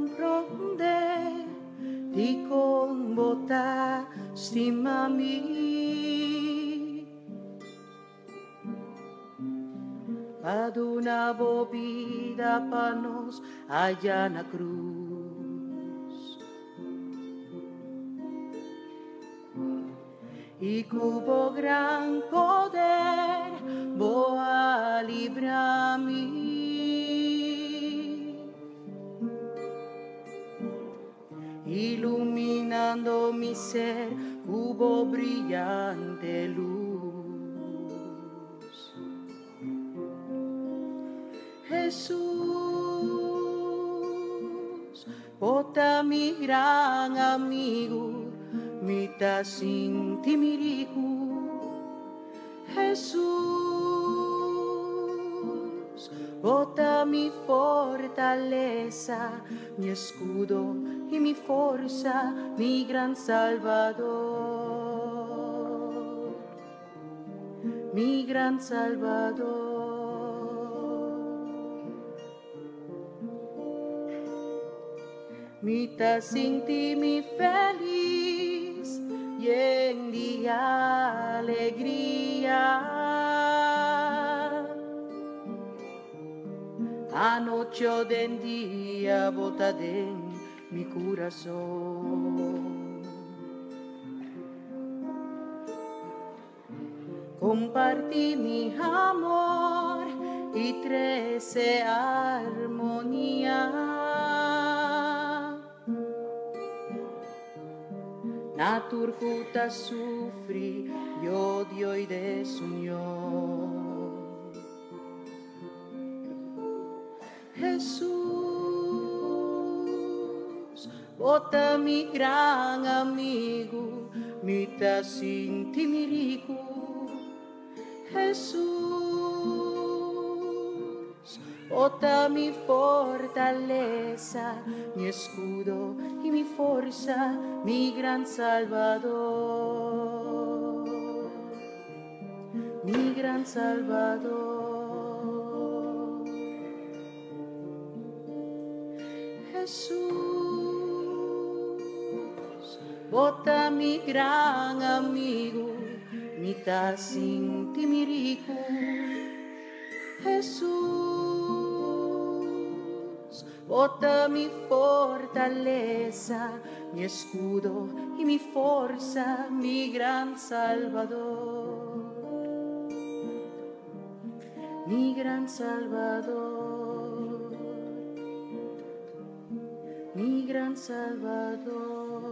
comprender di con bontà stimami ad una bobida panos allá na cruz y cubo gran poder voa librami iluminando mi ser, hubo brillante luz. Jesús, bota mi gran amigo, mita sin timiriku. Jesús, bota mi fortaleza, mi escudo y mi fuerza, mi gran Salvador, mi gran Salvador. Mita sin ti mi feliz y en día alegría. Anoche o den día bota den mi corazón. Compartí mi amor y trece armonía. Naturjuta sufrí y odio y desunión. Jesús, bota mi gran amigo, mita sin timiriku. Jesús, bota mi fortaleza, mi escudo y mi fuerza, mi gran Salvador, mi gran Salvador. Jesús, bota mi gran amigo, mita sin timiriku. Jesús, bota mi fortaleza, mi escudo y mi fuerza, mi gran Salvador, mi gran Salvador, mi gran Salvador.